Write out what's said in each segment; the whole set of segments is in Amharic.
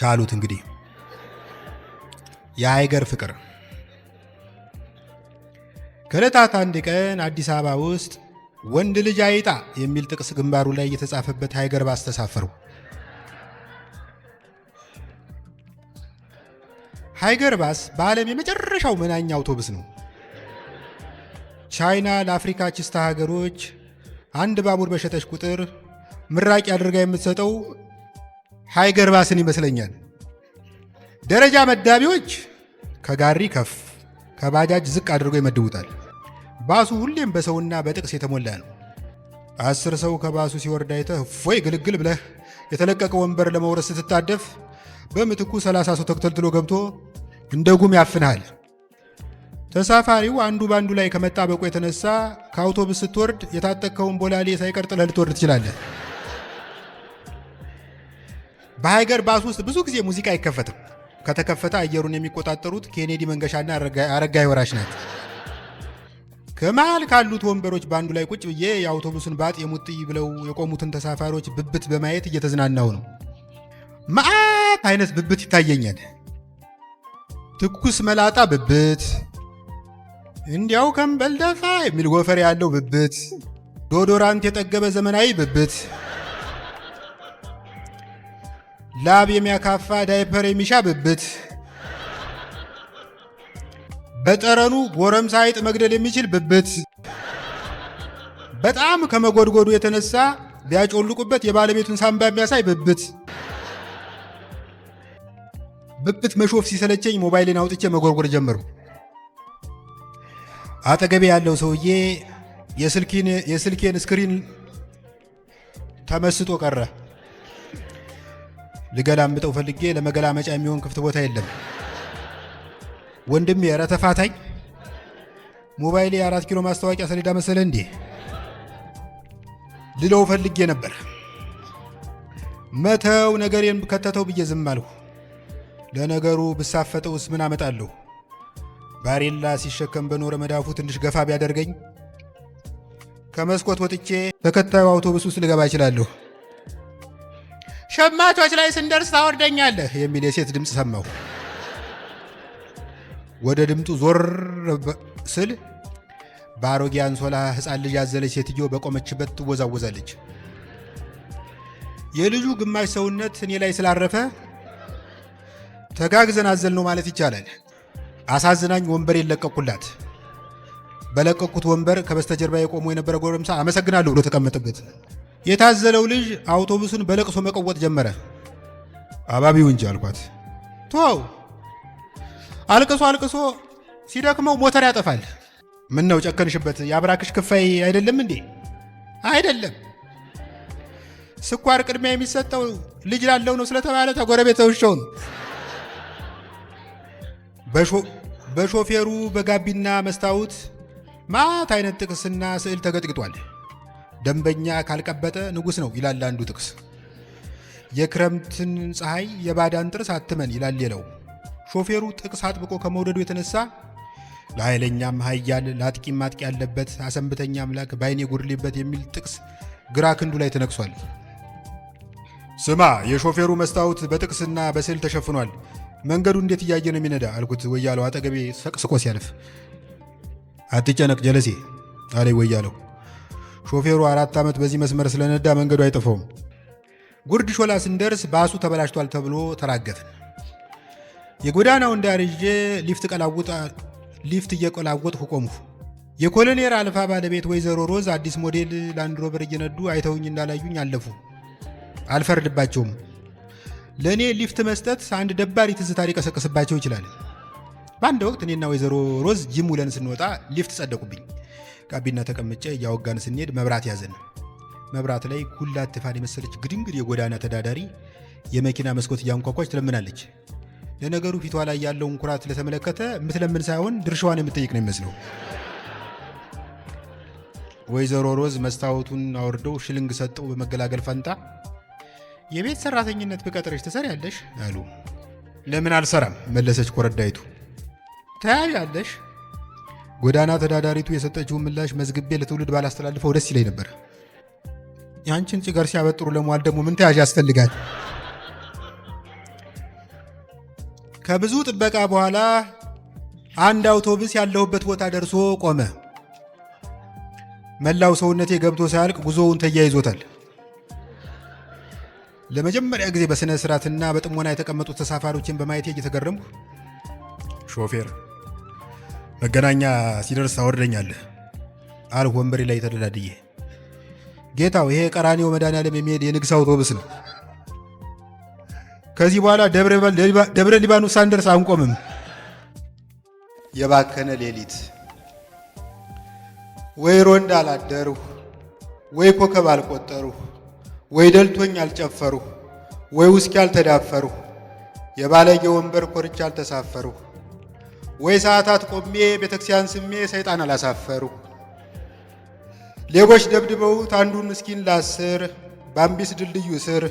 ቻሉት እንግዲህ። የሀይገር ፍቅር። ከዕለታት አንድ ቀን አዲስ አበባ ውስጥ ወንድ ልጅ አይጣ የሚል ጥቅስ ግንባሩ ላይ የተጻፈበት ሃይገር ባስ ተሳፈሩ። ሃይገር ባስ በዓለም የመጨረሻው መናኛ አውቶቡስ ነው። ቻይና ለአፍሪካ ችስታ ሀገሮች አንድ ባቡር በሸጠች ቁጥር ምራቂ አድርጋ የምትሰጠው ሃይገር ባስን ይመስለኛል። ደረጃ መዳቢዎች ከጋሪ ከፍ ከባጃጅ ዝቅ አድርገው ይመድቡታል። ባሱ ሁሌም በሰውና በጥቅስ የተሞላ ነው። 10 ሰው ከባሱ ሲወርድ አይተህ እፎይ ግልግል ብለህ የተለቀቀ ወንበር ለመውረስ ስትታደፍ በምትኩ 30 ሰው ተከትሎ ገብቶ እንደ ጉም ያፍንሃል። ተሳፋሪው አንዱ ባንዱ ላይ ከመጣበቁ የተነሳ ከአውቶቡስ ስትወርድ የታጠቅከውን ቦላሌ ሳይቀር ጥለህ ልትወርድ ትችላለህ። በሃይገር ባስ ውስጥ ብዙ ጊዜ ሙዚቃ አይከፈትም። ከተከፈተ አየሩን የሚቆጣጠሩት ኬኔዲ መንገሻና አረጋይ ወራሽ ናት። ከመሃል ካሉት ወንበሮች ባንዱ ላይ ቁጭ ብዬ የአውቶቡስን ባጥ የሙጥይ ብለው የቆሙትን ተሳፋሪዎች ብብት በማየት እየተዝናናው ነው። መዓት አይነት ብብት ይታየኛል። ትኩስ መላጣ ብብት፣ እንዲያው ከንበል ደፋ የሚል ጎፈር ያለው ብብት፣ ዶዶራንት የጠገበ ዘመናዊ ብብት፣ ላብ የሚያካፋ ዳይፐር የሚሻ ብብት፣ በጠረኑ ጎረምሳ አይጥ መግደል የሚችል ብብት፣ በጣም ከመጎድጎዱ የተነሳ ቢያጮልቁበት የባለቤቱን ሳምባ የሚያሳይ ብብት። ብብት መሾፍ ሲሰለቸኝ ሞባይልን አውጥቼ መጎርጎር ጀመሩ። አጠገቤ ያለው ሰውዬ የስልኬን ስክሪን ተመስጦ ቀረ። ልገላምጠው ፈልጌ ለመገላመጫ የሚሆን ክፍት ቦታ የለም። ወንድሜ ኧረ ተፋታኝ፣ ሞባይሌ 4 ኪሎ ማስታወቂያ ሰሌዳ መሰለ እንዴ ልለው ፈልጌ ነበር። መተው ነገሬን ከተተው ብዬ ዝም አልሁ። ለነገሩ ብሳፈጠውስ ምን አመጣለሁ? ባሬላ ሲሸከም በኖረ መዳፉ ትንሽ ገፋ ቢያደርገኝ ከመስኮት ወጥቼ ተከታዩ አውቶቡስ ውስጥ ልገባ እችላለሁ። ሸማቾች ላይ ስንደርስ ታወርደኛለህ የሚል የሴት ድምፅ ሰማሁ። ወደ ድምፁ ዞር ስል በአሮጌ አንሶላ ሕፃን ልጅ ያዘለች ሴትዮ በቆመችበት ትወዛወዛለች። የልጁ ግማሽ ሰውነት እኔ ላይ ስላረፈ ተጋግዘን አዘል ነው ማለት ይቻላል። አሳዝናኝ ወንበሬን ለቀቁላት። በለቀቁት ወንበር ከበስተጀርባ የቆሞ የነበረ ጎረምሳ አመሰግናለሁ ብሎ ተቀመጠበት። የታዘለው ልጅ አውቶቡሱን በለቅሶ መቀወጥ ጀመረ። አባቢው እንጂ አልኳት። ተው አልቅሶ አልቅሶ ሲደክመው ሞተር ያጠፋል። ምን ነው ጨከንሽበት? የአብራክሽ ክፋይ አይደለም እንዴ? አይደለም። ስኳር ቅድሚያ የሚሰጠው ልጅ ላለው ነው ስለተባለ ተጎረቤት ተውሻው ነው። በሾፌሩ በጋቢና መስታወት ማት አይነት ጥቅስና ስዕል ተገጥግጧል። ደንበኛ ካልቀበጠ ንጉሥ ነው ይላል አንዱ ጥቅስ። የክረምትን ፀሐይ የባዳን ጥርስ አትመን ይላል ሌላው። ሾፌሩ ጥቅስ አጥብቆ ከመውደዱ የተነሳ ለኃይለኛም ኃያል ለአጥቂም ማጥቂ ያለበት አሰንብተኛ አምላክ ባይኔ ጉድሊበት የሚል ጥቅስ ግራ ክንዱ ላይ ተነቅሷል። ስማ የሾፌሩ መስታወት በጥቅስና በስዕል ተሸፍኗል። መንገዱ እንዴት እያየ ነው የሚነዳ አልኩት ወያለው አጠገቤ ሰቅስቆ ሲያልፍ። አትጨነቅ ጀለሴ አለኝ ወያለው። ሾፌሩ 4 ዓመት በዚህ መስመር ስለነዳ መንገዱ አይጠፋውም። ጉርድ ሾላ ስንደርስ ባሱ ተበላሽቷል ተብሎ ተራገፍን። የጎዳናውን ዳር ይዤ ሊፍት እየቆላወጥኩ ቆምሁ። የኮሎኔል አልፋ ባለቤት ወይዘሮ ሮዝ አዲስ ሞዴል ላንድ ሮቨር እየነዱ አይተውኝ እንዳላዩኝ አለፉ። አልፈርድባቸውም። ለእኔ ሊፍት መስጠት አንድ ደባሪ ትዝታ ሊቀሰቅስባቸው ይችላል። በአንድ ወቅት እኔና ወይዘሮ ሮዝ ጂም ውለን ስንወጣ ሊፍት ጸደቁብኝ። ጋቢና ተቀምጬ እያወጋን ስንሄድ መብራት ያዘን። መብራት ላይ ኩላት ትፋን የመሰለች ግድንግድ የጎዳና ተዳዳሪ የመኪና መስኮት እያንኳኳች ትለምናለች። ለነገሩ ፊቷ ላይ ያለውን ኩራት ለተመለከተ የምትለምን ሳይሆን ድርሻዋን የምትጠይቅ ነው የሚመስለው። ወይዘሮ ሮዝ መስታወቱን አወርደው ሽልንግ ሰጠው በመገላገል ፈንታ የቤት ሰራተኝነት ብቀጥረሽ ትሰሪያለሽ አሉ። ለምን አልሰራም መለሰች ኮረዳይቱ። ታያለሽ ጎዳና ተዳዳሪቱ የሰጠችውን ምላሽ መዝግቤ ለትውልድ ባላስተላልፈው ደስ ይለኝ ነበር። ያንቺን ጭገር ሲያበጥሩ ለመዋል ደግሞ ምን ተያዥ ያስፈልጋል? ከብዙ ጥበቃ በኋላ አንድ አውቶቡስ ያለሁበት ቦታ ደርሶ ቆመ። መላው ሰውነቴ ገብቶ ሳያልቅ ጉዞውን ተያይዞታል። ለመጀመሪያ ጊዜ በስነ ስርዓትና በጥሞና የተቀመጡት ተሳፋሪዎችን በማየቴ እየተገረምኩ ሾፌር መገናኛ ሲደርስ ታወርደኛለህ አልኩ ወንበሬ ላይ ተደላድዬ። ጌታው ይሄ ቀራኒዮ መድኃኔዓለም የሚሄድ የንግስ አውቶቡስ ነው። ከዚህ በኋላ ደብረ ሊባኖስ ሳንደርስ አንቆምም። የባከነ ሌሊት ወይ ሮንድ አላደርሁ ወይ ኮከብ አልቆጠርሁ ወይ ደልቶኝ አልጨፈርሁ ወይ ውስኪ አልተዳፈርሁ የባለጌ ወንበር ኮርቻ አልተሳፈርሁ ወይ ሰዓታት ቆሜ ቤተክርስቲያን ስሜ ሰይጣን አላሳፈርሁ። ሌቦች ደብድበውት አንዱን ምስኪን ላስር በአምቢስ ድልድዩ ስር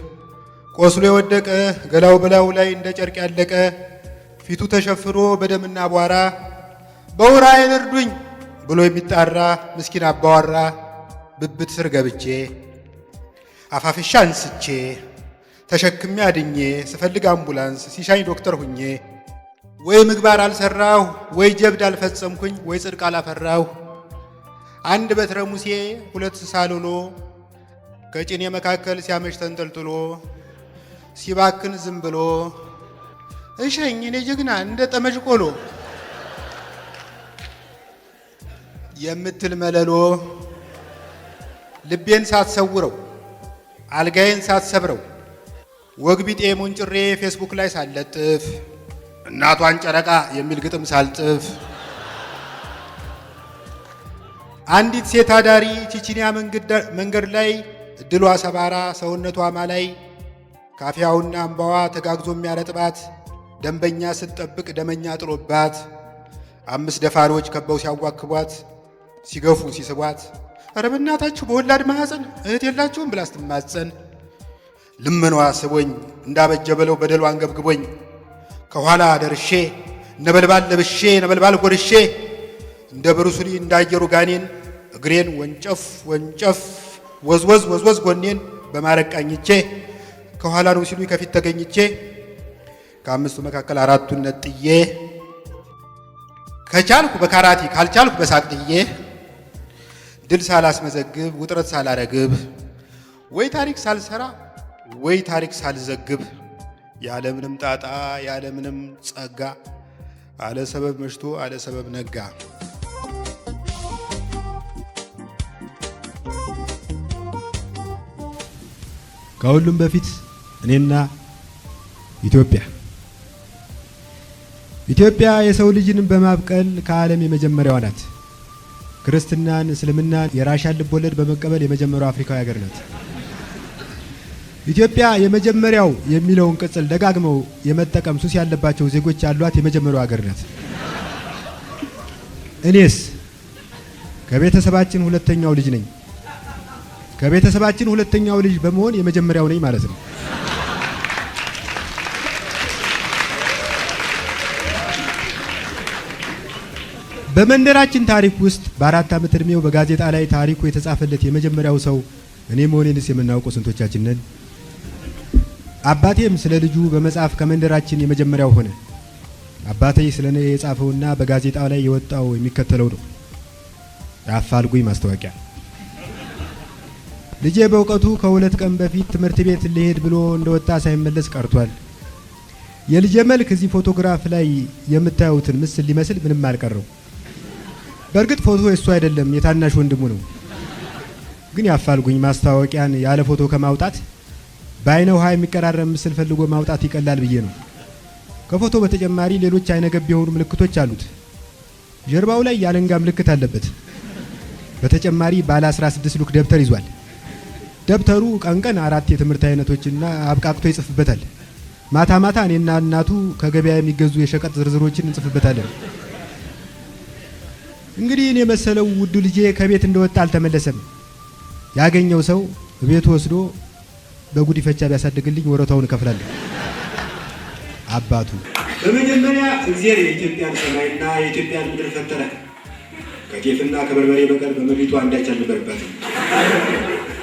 ቆስሎ የወደቀ ገላው በላዩ ላይ እንደ ጨርቅ ያለቀ ፊቱ ተሸፍኖ በደምና አቧራ በውራዬን እርዱኝ ብሎ የሚጣራ ምስኪን አባዋራ ብብት ስር ገብቼ አፋፍሻ አንስቼ ተሸክሜ አድኜ ስፈልግ አምቡላንስ ሲሻኝ ዶክተር ሁኜ ወይ ምግባር አልሰራሁ ወይ ጀብድ አልፈጸምኩኝ ወይ ጽድቅ አላፈራሁ። አንድ በትረ ሙሴ ሁለት ሳሎሎ ከጭኔ መካከል ሲያመሽ ተንጠልጥሎ ሲባክን ዝም ብሎ እሸኝ እኔ ጀግና እንደ ጠመጅ ቆሎ የምትል መለሎ ልቤን ሳትሰውረው አልጋዬን ሳትሰብረው ወግ ቢጤ ሞንጭሬ ፌስቡክ ላይ ሳለጥፍ እናቷን ጨረቃ የሚል ግጥም ሳልጥፍ አንዲት ሴት አዳሪ ቺቺኒያ መንገድ ላይ ድሏ ሰባራ ሰውነቷ ማላይ ካፊያውና አምባዋ ተጋግዞ የሚያረጥባት ደንበኛ ስትጠብቅ ደመኛ ጥሎባት 5 ደፋሪዎች ከበው ሲያዋክቧት ሲገፉ ሲስቧት ኧረ በእናታችሁ በወላድ ማህፀን እህት የላችሁም ብላ ስትማጸን ልመኗ ስቦኝ እንዳበጀ በለው በደሏ አንገብግቦኝ ከኋላ ደርሼ ነበልባል ለብሼ ነበልባል ጎርሼ እንደ ብሩስሊ እንዳየሩ ጋኔን እግሬን ወንጨፍ ወንጨፍ ወዝወዝ ወዝወዝ ጎኔን በማረቃኝቼ ከኋላ ነው ሲሉ ከፊት ተገኝቼ ከአምስቱ መካከል 4ቱን ነጥዬ ከቻልኩ በካራቲ ካልቻልኩ በሳቅጥዬ ድል ሳላስመዘግብ ውጥረት ሳላረግብ ወይ ታሪክ ሳልሰራ ወይ ታሪክ ሳልዘግብ ያለምንም ጣጣ ያለምንም ጸጋ አለ ሰበብ መሽቶ አለ ሰበብ ነጋ። ከሁሉም በፊት እኔና ኢትዮጵያ የሰው ልጅን በማብቀል ከዓለም የመጀመሪያዋ ናት። ክርስትናን፣ እስልምናን፣ የራሻን ልቦለድ በመቀበል የመጀመሪያው አፍሪካዊ ሀገር ናት። ኢትዮጵያ የመጀመሪያው የሚለውን ቅጽል ደጋግመው የመጠቀም ሱስ ያለባቸው ዜጎች ያሏት የመጀመሪያው ሀገር ናት። እኔስ ከቤተሰባችን ሁለተኛው ልጅ ነኝ። ከቤተሰባችን ሁለተኛው ልጅ በመሆን የመጀመሪያው ነኝ ማለት ነው። በመንደራችን ታሪክ ውስጥ በ4 ዓመት ዕድሜው በጋዜጣ ላይ ታሪኩ የተጻፈለት የመጀመሪያው ሰው እኔ መሆኔንስ የምናውቀው ስንቶቻችን ነን? አባቴም ስለ ልጁ በመጻፍ ከመንደራችን የመጀመሪያው ሆነ። አባቴ ስለ እኔ የጻፈውና በጋዜጣው ላይ የወጣው የሚከተለው ነው። የአፋልጉኝ ማስታወቂያ። ልጄ በእውቀቱ ከ2 ቀን በፊት ትምህርት ቤት ሊሄድ ብሎ እንደወጣ ሳይመለስ ቀርቷል። የልጄ መልክ እዚህ ፎቶግራፍ ላይ የምታዩትን ምስል ሊመስል ምንም አልቀረው። በእርግጥ ፎቶ እሱ አይደለም፣ የታናሽ ወንድሙ ነው። ግን ያፋልጉኝ ማስታወቂያን ያለ ፎቶ ከማውጣት በአይነ ውሃ የሚቀራረብ ምስል ፈልጎ ማውጣት ይቀላል ብዬ ነው። ከፎቶ በተጨማሪ ሌሎች አይነገብ የሆኑ ምልክቶች አሉት። ጀርባው ላይ ያለንጋ ምልክት አለበት። በተጨማሪ ባለ 16 ሉክ ደብተር ይዟል። ደብተሩ ቀን 4 የትምህርት አይነቶችና አብቃቅቶ ይጽፍበታል። ማታ ማታ እኔና እናቱ ከገበያ የሚገዙ የሸቀጥ ዝርዝሮችን እንጽፍበታለን። እንግዲህ እኔ መሰለው ውዱ ልጄ ከቤት እንደወጣ አልተመለሰም። ያገኘው ሰው ቤት ወስዶ በጉዲፈቻ ቢያሳድግልኝ ወረታውን እከፍላለሁ። አባቱ በመጀመሪያ እግዚአብሔር የኢትዮጵያን ሰማይና የኢትዮጵያን ምድር ፈጠረ። ከጤፍና ከበርበሬ በቀር በምድሪቱ አንዳች አልነበረባትም።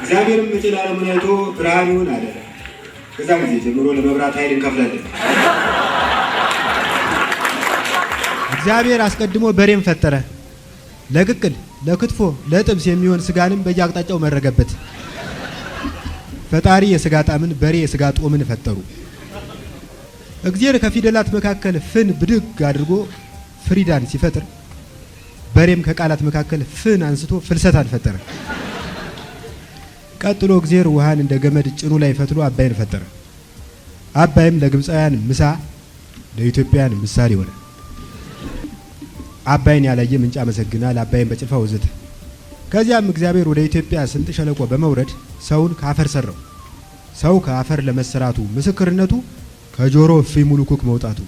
እግዚአብሔርም መጨላለሙን አይቶ ብርሃን ይሁን አለ። ከዛ ጊዜ ጀምሮ ለመብራት ኃይል እንከፍላለን። እግዚአብሔር አስቀድሞ በሬም ፈጠረ። ለቅቅል፣ ለክትፎ፣ ለጥብስ የሚሆን ስጋንም በየአቅጣጫው መረገበት። ፈጣሪ የስጋ ጣዕምን፣ በሬ የስጋ ጦምን ፈጠሩ። እግዚአብሔር ከፊደላት መካከል ፍን ብድግ አድርጎ ፍሪዳን ሲፈጥር በሬም ከቃላት መካከል ፍን አንስቶ ፍልሰታን ፈጠረ። ቀጥሎ እግዚአብሔር ውሃን እንደ ገመድ ጭኑ ላይ ፈትሎ አባይን ፈጠረ። አባይም ለግብፃውያን ምሳ ለኢትዮጵያውያን ምሳሌ ሆነ። አባይን ያላየ ምንጭ አመሰግናል፣ አባይን በጭልፋ ወዘተ። ከዚያም እግዚአብሔር ወደ ኢትዮጵያ ስንጥ ሸለቆ በመውረድ ሰውን ከአፈር ሰራው። ሰው ከአፈር ለመሰራቱ ምስክርነቱ ከጆሮ እፍኝ ሙሉ ኩክ መውጣቱ።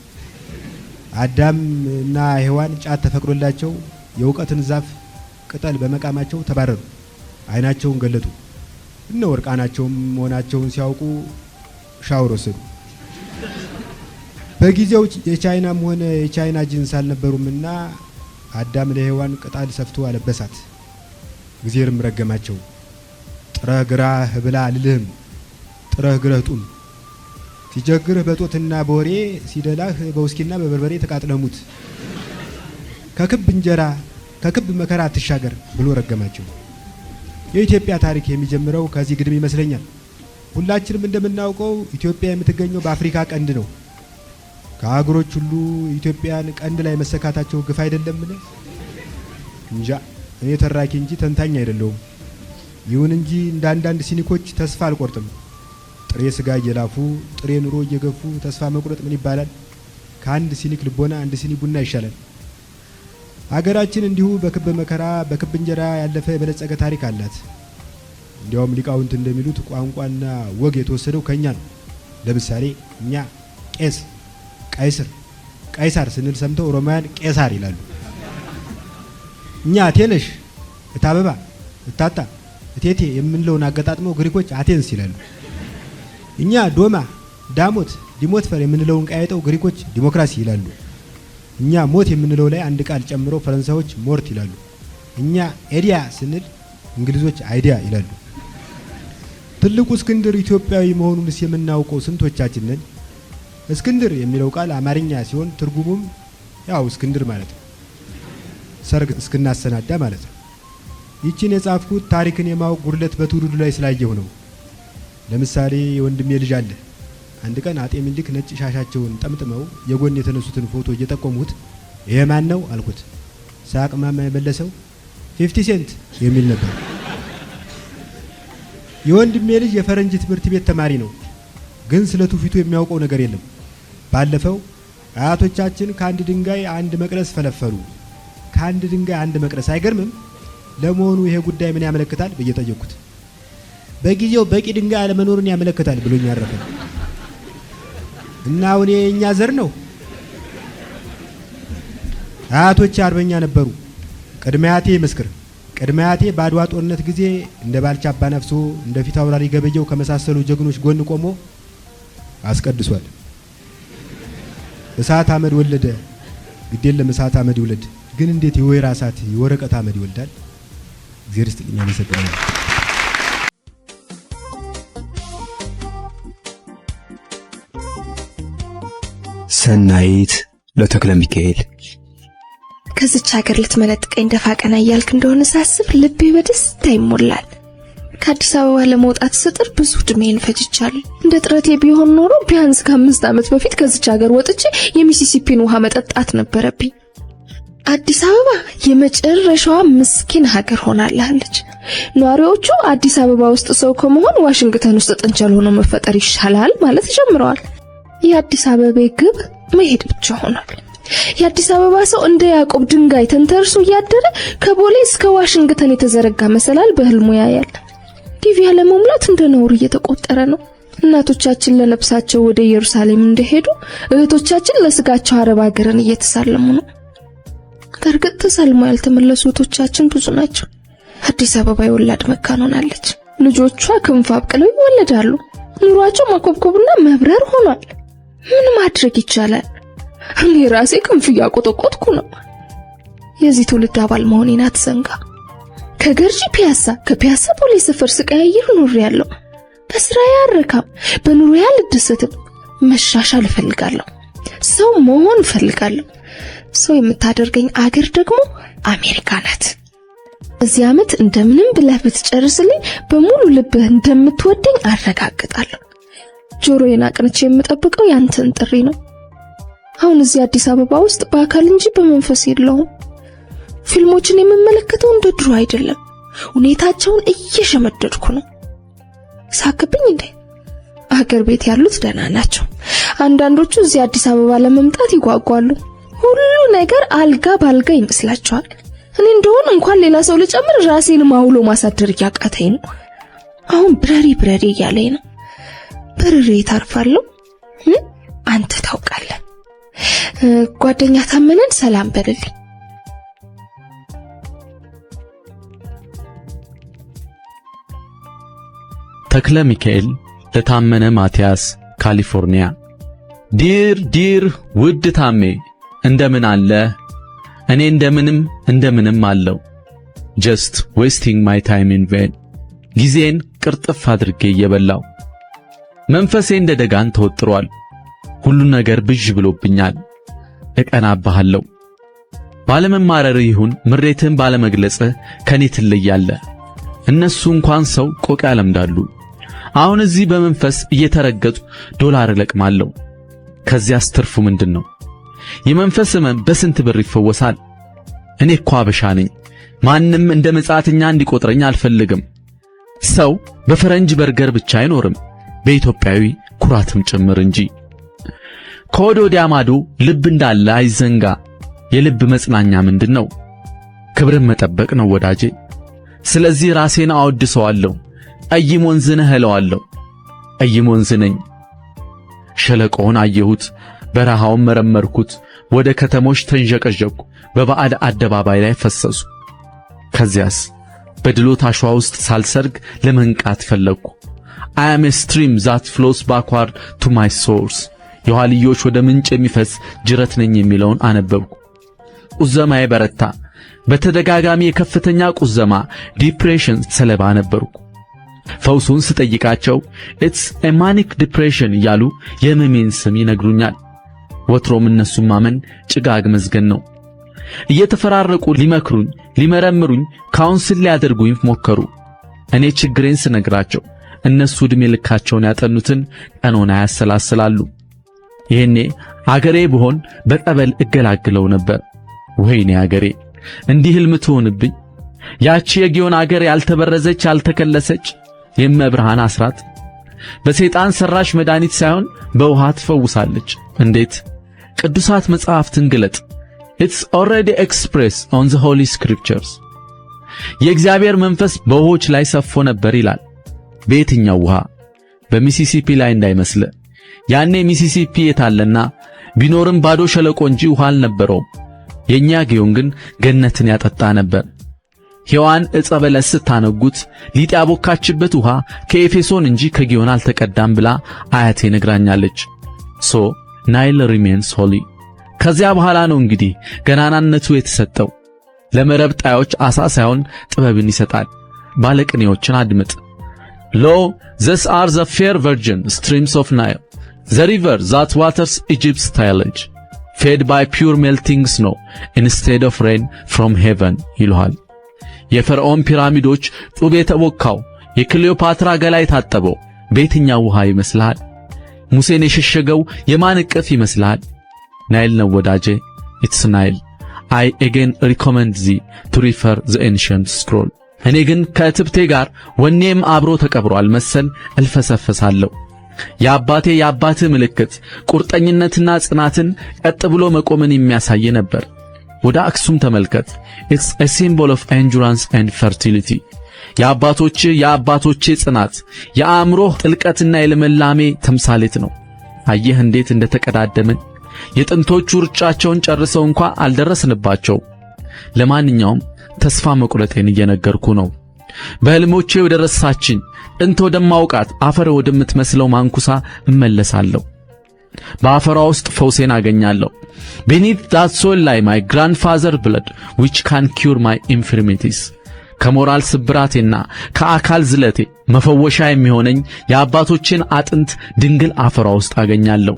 አዳም እና ሔዋን ጫት ተፈቅዶላቸው የእውቀትን ዛፍ ቅጠል በመቃማቸው ተባረሩ፣ ዓይናቸውን ገለጡ። እነ ወርቃናቸውም መሆናቸውን ሲያውቁ ሻወር ወሰዱ። በጊዜው የቻይናም ሆነ የቻይና ጂንስ አልነበሩምና አዳም ለሔዋን ቅጠል ሰፍቶ አለበሳት። እግዚአብሔርም ረገማቸው። ጥረህ ግራህ ብላ አልልህም፣ ጥረህ ግረህ ጡም። ሲቸግርህ በጦትና በወሬ ሲደላህ በውስኪና በበርበሬ ተቃጥለሙት። ከክብ እንጀራ ከክብ መከራ አትሻገር ብሎ ረገማቸው። የኢትዮጵያ ታሪክ የሚጀምረው ከዚህ ግድም ይመስለኛል። ሁላችንም እንደምናውቀው ኢትዮጵያ የምትገኘው በአፍሪካ ቀንድ ነው። ከአገሮች ሁሉ ኢትዮጵያን ቀንድ ላይ መሰካታቸው ግፍ አይደለምን? እንጃ እኔ ተራኪ እንጂ ተንታኝ አይደለሁም። ይሁን እንጂ እንደ አንዳንድ ሲኒኮች ተስፋ አልቆርጥም። ጥሬ ስጋ እየላፉ ጥሬ ኑሮ እየገፉ ተስፋ መቁረጥ ምን ይባላል? ከአንድ ሲኒክ ልቦና አንድ ሲኒ ቡና ይሻላል። ሀገራችን እንዲሁ በክብ መከራ በክብ እንጀራ ያለፈ የበለጸገ ታሪክ አላት። እንዲያውም ሊቃውንት እንደሚሉት ቋንቋና ወግ የተወሰደው ከኛ ነው። ለምሳሌ እኛ ቄስ፣ ቀይስር፣ ቀይሳር ስንል ሰምተው ሮማውያን ቄሳር ይላሉ። እኛ ቴነሽ፣ እታበባ፣ እታጣ፣ እቴቴ የምንለውን አገጣጥመው ግሪኮች አቴንስ ይላሉ። እኛ ዶማ፣ ዳሞት፣ ዲሞትፈር የምንለውን ቀያይጠው ግሪኮች ዲሞክራሲ ይላሉ። እኛ ሞት የምንለው ላይ አንድ ቃል ጨምሮ ፈረንሳዮች ሞርት ይላሉ። እኛ ኤዲያ ስንል እንግሊዞች አይዲያ ይላሉ። ትልቁ እስክንድር ኢትዮጵያዊ መሆኑንስ የምናውቀው ስንቶቻችን ነን? እስክንድር የሚለው ቃል አማርኛ ሲሆን ትርጉሙም ያው እስክንድር ማለት ነው። ሰርግ እስክናሰናዳ ማለት ነው። ይቺን የጻፍኩት ታሪክን የማወቅ ጉድለት በትውልዱ ላይ ስላየሁ ነው። ለምሳሌ የወንድሜ ልጅ አለ። አንድ ቀን አጤ ምኒልክ ነጭ ሻሻቸውን ጠምጥመው የጎን የተነሱትን ፎቶ እየጠቆሙት ይሄ ማን ነው አልኩት። ሳቅማማ የመለሰው 50 ሴንት የሚል ነበር። የወንድሜ ልጅ የፈረንጅ ትምህርት ቤት ተማሪ ነው፣ ግን ስለ ትውፊቱ የሚያውቀው ነገር የለም። ባለፈው አያቶቻችን ከአንድ ድንጋይ አንድ መቅረስ ፈለፈሉ። ከአንድ ድንጋይ አንድ መቅረስ አይገርምም? ለመሆኑ ይሄ ጉዳይ ምን ያመለክታል ብዬ ጠየቅኩት። በጊዜው በቂ ድንጋይ አለመኖርን ያመለክታል ብሎኝ ያረፈ። እና አሁን የኛ ዘር ነው። አያቶቼ አርበኛ ነበሩ። ቅድሚያቴ መስክር። ቅድሚያቴ በአድዋ ጦርነት ጊዜ እንደ ባልቻ አባ ነፍሶ እንደ ፊት አውራሪ ገበየው ከመሳሰሉ ጀግኖች ጎን ቆሞ አስቀድሷል። እሳት አመድ ወለደ፣ ግዴለም እሳት አመድ ይውለድ። ግን እንዴት የወይራ እሳት የወረቀት አመድ ይወልዳል? እግዚአብሔር ይስጥልኝ። አመሰግናለሁ። ሰናይት ለተክለ ሚካኤል ከዚች ሀገር ልትመነጥቀኝ ደፋ ቀና እያልክ እንደሆነ ሳስብ ልቤ በደስታ ይሞላል። ከአዲስ አበባ ለመውጣት ስጥር ብዙ ዕድሜን ፈጅቻለሁ። እንደ ጥረቴ ቢሆን ኖሮ ቢያንስ ከ5 ዓመት በፊት ከዚች ሀገር ወጥቼ የሚሲሲፒን ውሃ መጠጣት ነበረብኝ። አዲስ አበባ የመጨረሻዋ ምስኪን ሀገር ሆናለች። ነዋሪዎቹ አዲስ አበባ ውስጥ ሰው ከመሆን ዋሽንግተን ውስጥ ጥንቸል ሆኖ መፈጠር ይሻላል ማለት ጀምረዋል። የአዲስ አበባ ግብ መሄድ ብቻ ሆኗል። የአዲስ አበባ ሰው እንደ ያዕቆብ ድንጋይ ተንተርሶ እያደረ ከቦሌ እስከ ዋሽንግተን የተዘረጋ መሰላል በህልሙ ያያል። ዲቪ ለመሙላት እንደ ነውር እየተቆጠረ ነው። እናቶቻችን ለነፍሳቸው ወደ ኢየሩሳሌም እንደሄዱ እህቶቻችን ለስጋቸው አረብ ሀገርን እየተሳለሙ ነው። በእርግጥ ተሳልመው ያልተመለሱ እህቶቻችን ብዙ ናቸው። አዲስ አበባ የወላድ መካን ሆናለች። ልጆቿ ክንፍ አብቅለው ይወለዳሉ። ኑሯቸው ማኮብኮብና መብረር ሆኗል። ምን ማድረግ ይቻላል? እኔ ራሴ ክንፍ እያቆጠቆጥኩ ነው። የዚህ ትውልድ አባል መሆኔን አትዘንጋ። ከገርጂ ፒያሳ ከፒያሳ ፖሊስ ሰፈር ስቀያይር ኖሬያለሁ። በስራዬ አልረካም፣ በኑሮዬ አልደሰትም። መሻሻል እፈልጋለሁ። ሰው መሆን እፈልጋለሁ። ሰው የምታደርገኝ አገር ደግሞ አሜሪካ ናት። እዚህ ዓመት እንደምንም ብለህ ብትጨርስልኝ በሙሉ ልብህ እንደምትወደኝ አረጋግጣለሁ። ጆሮዬን አቅንቼ የምጠብቀው ያንተን ጥሪ ነው። አሁን እዚህ አዲስ አበባ ውስጥ በአካል እንጂ በመንፈስ የለሁም። ፊልሞችን የምመለከተው እንደ ድሮ አይደለም። ሁኔታቸውን እየሸመደድኩ ነው። ሳክብኝ እንዴ? አገር ቤት ያሉት ደህና ናቸው። አንዳንዶቹ እዚህ አዲስ አበባ ለመምጣት ይጓጓሉ። ሁሉ ነገር አልጋ ባልጋ ይመስላቸዋል። እኔ እንደሆነ እንኳን ሌላ ሰው ልጨምር ራሴን ማውሎ ማሳደር ያቃተኝ ነው። አሁን ብረሪ እያለኝ ነው። ብረሪ ታርፋለሁ። አንተ ታውቃለህ። ጓደኛ ታመነን ሰላም በልልኝ። ተክለ ሚካኤል ለታመነ ማቲያስ ካሊፎርኒያ። ዲር ውድ ታሜ እንደምን አለ? እኔ እንደምንም አለው። just wasting my time in vain። ጊዜን ቅርጥፍ አድርጌ እየበላው መንፈሴ እንደ ደጋን ተወጥሯል። ሁሉ ነገር ብዥ ብሎብኛል። እቀናብሃለሁ። ባለመማረር ይሁን ምሬትን ባለመግለጽ ከኔ ትለያለህ። እነሱ እንኳን ሰው ቆቅ ያለምዳሉ። አሁን እዚህ በመንፈስ እየተረገጡ ዶላር እለቅማለሁ። ከዚያስ ትርፉ ምንድነው? የመንፈስ ሕመም በስንት ብር ይፈወሳል? እኔ እኮ አበሻ ነኝ። ማንም እንደ መጻተኛ እንዲቆጥረኝ አልፈልግም። ሰው በፈረንጅ በርገር ብቻ አይኖርም፣ በኢትዮጵያዊ ኩራትም ጭምር እንጂ። ከወደ ወዲያ ማዶ ልብ እንዳለ አይዘንጋ። የልብ መጽናኛ ምንድነው? ክብርን መጠበቅ ነው ወዳጄ። ስለዚህ ራሴን አወድሰዋለሁ። ቀይም ወንዝ ነህ እለዋለሁ። ቀይም ወንዝ ነኝ። ሸለቆውን አየሁት፣ በረሃውን መረመርኩት። ወደ ከተሞች ተንዠቀዠኩ፣ በባዕድ አደባባይ ላይ ፈሰሱ። ከዚያስ በድሎት አሸዋ ውስጥ ሳልሰርግ ለመንቃት ፈለግኩ። I am a stream that flows backward to my source። የኋልዮሽ ወደ ምንጭ የሚፈስ ጅረት ነኝ የሚለውን አነበብኩ። ቁዘማዬ በረታ። በተደጋጋሚ የከፍተኛ ቁዘማ ዲፕሬሽን ሰለባ ነበርኩ። ፈውሱን ስጠይቃቸው it's a manic depression እያሉ የህመሜን ስም ይነግሩኛል። ወትሮም እነሱን ማመን ጭጋግ መዝገን ነው። እየተፈራረቁ ሊመክሩኝ፣ ሊመረምሩኝ፣ ካውንስል ሊያደርጉኝ ሞከሩ። እኔ ችግሬን ስነግራቸው እነሱ ዕድሜ ልካቸውን ያጠኑትን ቀኖና ያሰላስላሉ። ይሄኔ አገሬ ብሆን በጠበል እገላግለው ነበር። ወይኔ አገሬ እንዲህ ህልም ትሆንብኝ። ያቺ የጊዮን አገር ያልተበረዘች ያልተከለሰች የመብርሃን አስራት በሰይጣን ሰራሽ መድኃኒት ሳይሆን በውሃ ትፈውሳለች። እንዴት? ቅዱሳት መጻሕፍትን ግለጥ። It's already expressed on the holy scriptures። የእግዚአብሔር መንፈስ በውሆች ላይ ሰፎ ነበር ይላል። በየትኛው ውሃ? በሚሲሲፒ ላይ እንዳይመስል። ያኔ ሚሲሲፒ የታለና? ቢኖርም ባዶ ሸለቆ እንጂ ውሃ አልነበረውም። የኛ ጊዮን ግን ገነትን ያጠጣ ነበር። ሔዋን ዕፀ በለስ ስታነጉት ሊጥ ያቦካችበት ውሃ ከኤፌሶን እንጂ ከጊዮን አልተቀዳም ብላ አያቴ ነግራኛለች። ሶ ናይል ሪሜንስ ሆሊ። ከዚያ በኋላ ነው እንግዲህ ገናናነቱ የተሰጠው። ለመረብ ጣዮች አሳ ሳይሆን ጥበብን ይሰጣል። ባለቅኔዎችን አድምጥ። Lo, these are the fair virgin streams of Nile, the river that waters Egypt's tillage, fed by pure melting snow instead of rain from heaven ይሉሃል። የፈርዖን ፒራሚዶች ጡብ የተቦካው የክሊዮፓትራ ገላ የታጠበው በየትኛው ውሃ ይመስልሃል? ሙሴን የሸሸገው የማን እቅፍ ይመስልሃል? ናይል ነው ወዳጄ። It's Nile. I again recommend thee to refer the ancient scroll። እኔ ግን ከእትብቴ ጋር ወኔም አብሮ ተቀብሯል መሰል እልፈሰፈሳለሁ። የአባትህ ምልክት ቁርጠኝነትና ጽናትን ቀጥ ብሎ መቆምን የሚያሳይ ነበር። ወደ አክሱም ተመልከት። It's a symbol of endurance and fertility። የአባቶቼ ጽናት የአእምሮህ ጥልቀትና የልምላሜ ተምሳሌት ነው። አየህ እንዴት እንደተቀዳደምን። የጥንቶቹ ሩጫቸውን ጨርሰው እንኳን አልደረስንባቸው። ለማንኛውም ተስፋ መቁረጤን እየነገርኩ ነው። በህልሞቼ ወደ ረሳችኝ ጥንት ወደማውቃት አፈር ወደምትመስለው ማንኩሳ እመለሳለሁ። በአፈሯ ውስጥ ፈውሴን አገኛለሁ። beneath that soil lie my grandfather blood which can cure my infirmities። ከሞራል ስብራቴና ከአካል ዝለቴ መፈወሻ የሚሆነኝ የአባቶችን አጥንት ድንግል አፈሯ ውስጥ አገኛለሁ።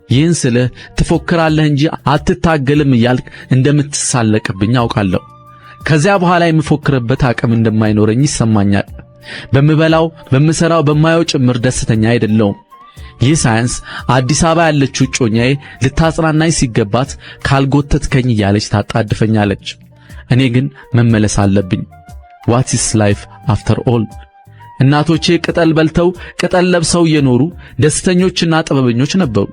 ይህን ስልህ ትፎክራለህ እንጂ አትታገልም እያልክ እንደምትሳለቅብኝ አውቃለሁ። ከዚያ በኋላ የምፎክርበት አቅም እንደማይኖረኝ ይሰማኛል። በምበላው፣ በምሰራው፣ በማየው ጭምር ደስተኛ አይደለሁም። ይህ ሳይንስ አዲስ አበባ ያለችው እጮኛዬ ልታጽናናኝ ሲገባት ካልጎተትከኝ እያለች ታጣድፈኛለች። እኔ ግን መመለስ አለብኝ። What is life after all? እናቶቼ ቅጠል በልተው ቅጠል ለብሰው እየኖሩ ደስተኞችና ጥበበኞች ነበሩ።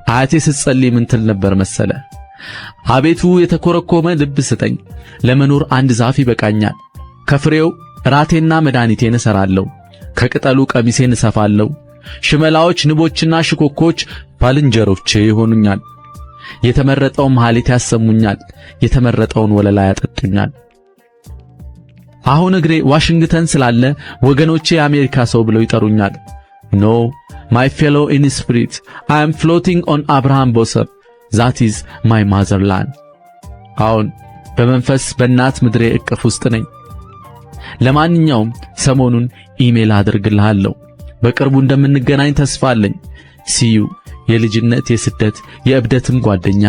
አያቴ ስትጸልይ ምን ትል ነበር መሰለ? አቤቱ የተኮረኮመ ልብ ስጠኝ፣ ለመኖር አንድ ዛፍ ይበቃኛል። ከፍሬው ራቴና መድኃኒቴን እሰራለሁ፣ ከቅጠሉ ቀሚሴን እሰፋለሁ። ሽመላዎች፣ ንቦችና ሽኮኮች ባልንጀሮቼ ይሆኑኛል። የተመረጠውን መሐሌት ያሰሙኛል፣ የተመረጠውን ወለላ ያጠጡኛል። አሁን እግሬ ዋሽንግተን ስላለ ወገኖቼ የአሜሪካ ሰው ብለው ይጠሩኛል። ኖ my fellow in spirit, I am floating on Abraham bosom, that is my motherland. አሁን በመንፈስ በእናት ምድሬ እቅፍ ውስጥ ነኝ። ለማንኛውም ሰሞኑን ኢሜል አድርግልሃለሁ። በቅርቡ እንደምንገናኝ ተስፋ አለኝ። ሲዩ የልጅነት የስደት የእብደትም ጓደኛ